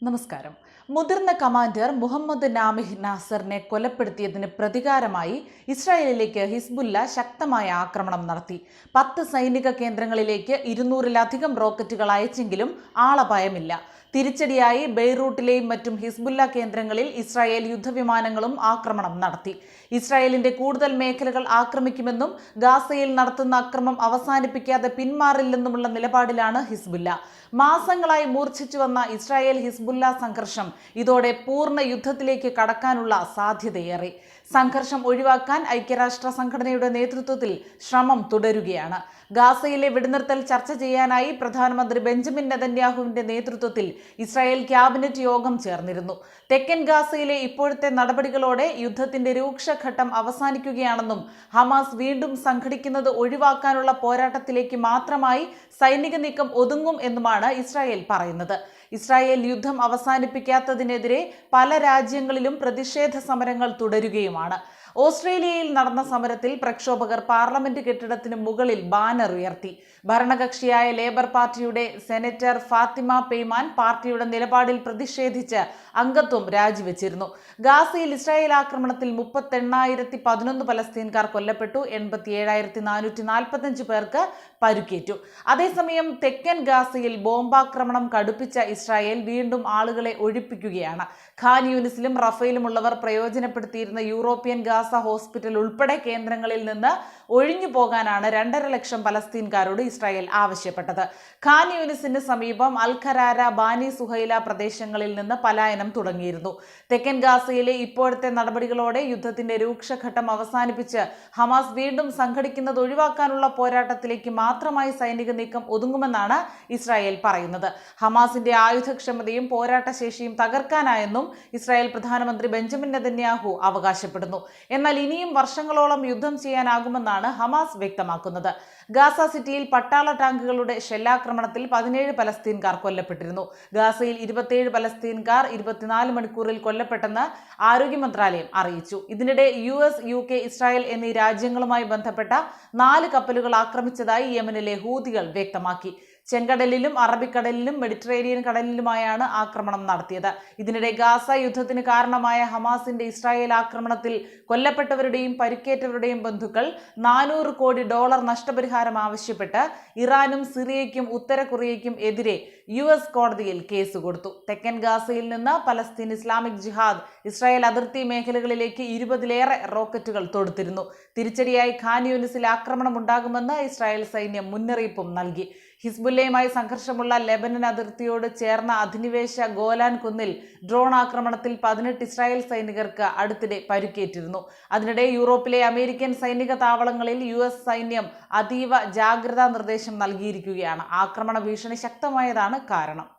നമസ്കാരം. മുതിർന്ന കമാൻഡർ മുഹമ്മദ് നാമിഹ് നാസറിനെ കൊലപ്പെടുത്തിയതിന് പ്രതികാരമായി ഇസ്രായേലിലേക്ക് ഹിസ്ബുല്ല ശക്തമായ ആക്രമണം നടത്തി. 10 സൈനിക കേന്ദ്രങ്ങളിലേക്ക് 200-ലധികം റോക്കറ്റുകൾ അയച്ചെങ്കിലും ആളപായമില്ല. തിരിച്ചടിയായി ബെയ്റൂട്ടിലെയും മറ്റും ഹിസ്ബുല്ല കേന്ദ്രങ്ങളിൽ ഇസ്രായേൽ യുദ്ധവിമാനങ്ങളും ആക്രമണം നടത്തി. ഇസ്രായേലിന്റെ കൂടുതൽ മേഖലകൾ ആക്രമിക്കുമെന്നും ഗാസയിൽ നടത്തുന്ന അക്രമം അവസാനിപ്പിക്കാതെ പിന്മാറില്ലെന്നുമുള്ള നിലപാടിലാണ് ഹിസ്ബുല്ല. മാസങ്ങളായി മൂർച്ഛിച്ചു വന്ന ഇസ്രായേൽ ഹിസ്ബുല്ല സംഘർഷം ഇതോടെ പൂർണ്ണ യുദ്ധത്തിലേക്ക് കടക്കാനുള്ള സാധ്യതയേറെ. സംഘർഷം ഒഴിവാക്കാൻ ഐക്യരാഷ്ട്ര സംഘടനയുടെ നേതൃത്വത്തിൽ ശ്രമം തുടരുകയാണ്. ഗാസയിലെ വെടിനിർത്തൽ ചർച്ച ചെയ്യാനായി പ്രധാനമന്ത്രി ബെഞ്ചമിൻ നെതന്യാഹുവിന്റെ നേതൃത്വത്തിൽ ഇസ്രായേൽ ക്യാബിനറ്റ് യോഗം ചേർന്നിരുന്നു. തെക്കൻ ഗാസയിലെ ഇപ്പോഴത്തെ നടപടികളോടെ യുദ്ധത്തിന്റെ രൂക്ഷഘട്ടം അവസാനിക്കുകയാണെന്നും ഹമാസ് വീണ്ടും സംഘടിക്കുന്നത് ഒഴിവാക്കാനുള്ള പോരാട്ടത്തിലേക്ക് മാത്രമായി സൈനിക നീക്കം ഒതുങ്ങും എന്നുമാണ് ഇസ്രായേൽ പറയുന്നത്. ഇസ്രായേൽ യുദ്ധം അവസാനിപ്പിക്കാത്തതിനെതിരെ പല രാജ്യങ്ങളിലും പ്രതിഷേധ സമരങ്ങൾ തുടരുകയുമാണ്. ഓസ്ട്രേലിയയിൽ നടന്ന സമരത്തിൽ പ്രക്ഷോഭകർ പാർലമെന്റ് കെട്ടിടത്തിന് മുകളിൽ ബാനർ ഉയർത്തി. ഭരണകക്ഷിയായ ലേബർ പാർട്ടിയുടെ സെനറ്റർ ഫാത്തിമ പെയ്മാൻ പാർട്ടിയുടെ നിലപാടിൽ പ്രതിഷേധിച്ച് അംഗത്വം രാജിവെച്ചിരുന്നു. ഗാസയിൽ ഇസ്രായേൽ ആക്രമണത്തിൽ 38,011 പലസ്തീൻകാർ കൊല്ലപ്പെട്ടു. 87,445 പേർക്ക് പരുക്കേറ്റു. അതേസമയം തെക്കൻ ഗാസയിൽ ബോംബാക്രമണം കടുപ്പിച്ച ഇസ്രായേൽ വീണ്ടും ആളുകളെ ഒഴിപ്പിക്കുകയാണ്. ഖാൻ യൂനിസിലും റഫേലുമുള്ളവർ പ്രയോജനപ്പെടുത്തിയിരുന്ന യൂറോപ്യൻ ഗാസ ഹോസ്പിറ്റൽ ഉൾപ്പെടെ കേന്ദ്രങ്ങളിൽ നിന്ന് ഒഴിഞ്ഞു പോകാനാണ് 2.5 ലക്ഷം പലസ്തീൻകാരോട് ഇസ്രായേൽ ആവശ്യപ്പെട്ടത്. ഖാൻ യൂനിസിന് സമീപം അൽ ഖരാര, ബാനി സുഹൈല പ്രദേശങ്ങളിൽ നിന്ന് പലായനം തുടങ്ങിയിരുന്നു. തെക്കൻ ഗാസയിലെ ഇപ്പോഴത്തെ നടപടികളോടെ യുദ്ധത്തിന്റെ രൂക്ഷഘട്ടം അവസാനിപ്പിച്ച് ഹമാസ് വീണ്ടും സംഘടിക്കുന്നത് ഒഴിവാക്കാനുള്ള പോരാട്ടത്തിലേക്ക് മാത്രമായി സൈനിക നീക്കം ഒതുങ്ങുമെന്നാണ് ഇസ്രായേൽ പറയുന്നത്. ഹമാസിന്റെ ആയുധക്ഷമതയും പോരാട്ടശേഷിയും തകർക്കാനായെന്നും ഇസ്രായേൽ പ്രധാനമന്ത്രി ബെഞ്ചമിൻ നെതന്യാഹു അവകാശപ്പെടുന്നു. എന്നാൽ ഇനിയും വർഷങ്ങളോളം യുദ്ധം ചെയ്യാനാകുമെന്നാണ് ഹമാസ് വ്യക്തമാക്കുന്നത്. ഗാസ സിറ്റിയിൽ പട്ടാള ടാങ്കുകളുടെ ഷെല്ലാക്രമണത്തിൽ 17 പലസ്തീൻകാർ കൊല്ലപ്പെട്ടിരുന്നു. ഗാസയിൽ 27 പലസ്തീൻകാർ 24 മണിക്കൂറിൽ കൊല്ലപ്പെട്ടെന്ന് ആരോഗ്യ മന്ത്രാലയം അറിയിച്ചു. ഇതിനിടെ US, UK, ഇസ്രായേൽ എന്നീ രാജ്യങ്ങളുമായി ബന്ധപ്പെട്ട 4 കപ്പലുകൾ ആക്രമിച്ചതായി യമനിലെ ഹൂതികൾ വ്യക്തമാക്കി. ചെങ്കടലിലും അറബിക്കടലിലും മെഡിറ്ററേനിയൻ കടലിലുമായാണ് ആക്രമണം നടത്തിയത്. ഇതിനിടെ ഗാസ യുദ്ധത്തിന് കാരണമായ ഹമാസിന്റെ ഇസ്രായേൽ ആക്രമണത്തിൽ കൊല്ലപ്പെട്ടവരുടെയും പരിക്കേറ്റവരുടെയും ബന്ധുക്കൾ $400 കോടി നഷ്ടപരിഹാരം ആവശ്യപ്പെട്ട് ഇറാനും സിറിയയ്ക്കും ഉത്തര കൊറിയയ്ക്കും എതിരെ US കോടതിയിൽ കേസ് കൊടുത്തു. തെക്കൻ ഗാസയിൽ നിന്ന് പലസ്തീൻ ഇസ്ലാമിക് ജിഹാദ് ഇസ്രായേൽ അതിർത്തി മേഖലകളിലേക്ക് 20-ലേറെ റോക്കറ്റുകൾ തൊടുത്തിരുന്നു. തിരിച്ചടിയായി ഖാൻ യൂനിസിൽ ആക്രമണം ഉണ്ടാകുമെന്ന് ഇസ്രായേൽ സൈന്യം മുന്നറിയിപ്പും നൽകി. ഹിസ്ബുല്ലയുമായി സംഘർഷമുള്ള ലെബനൻ അതിർത്തിയോട് ചേർന്ന അധിനിവേശ ഗോലാൻ കുന്നിൽ ഡ്രോൺ ആക്രമണത്തിൽ 18 ഇസ്രായേൽ സൈനികർക്ക് അടുത്തിടെ പരിക്കേറ്റിരുന്നു. അതിനിടെ യൂറോപ്പിലെ അമേരിക്കൻ സൈനിക താവളങ്ങളിൽ US സൈന്യം അതീവ ജാഗ്രതാ നിർദ്ദേശം നൽകിയിരിക്കുകയാണ്. ആക്രമണ ഭീഷണി ശക്തമായതാണ് കാരണം.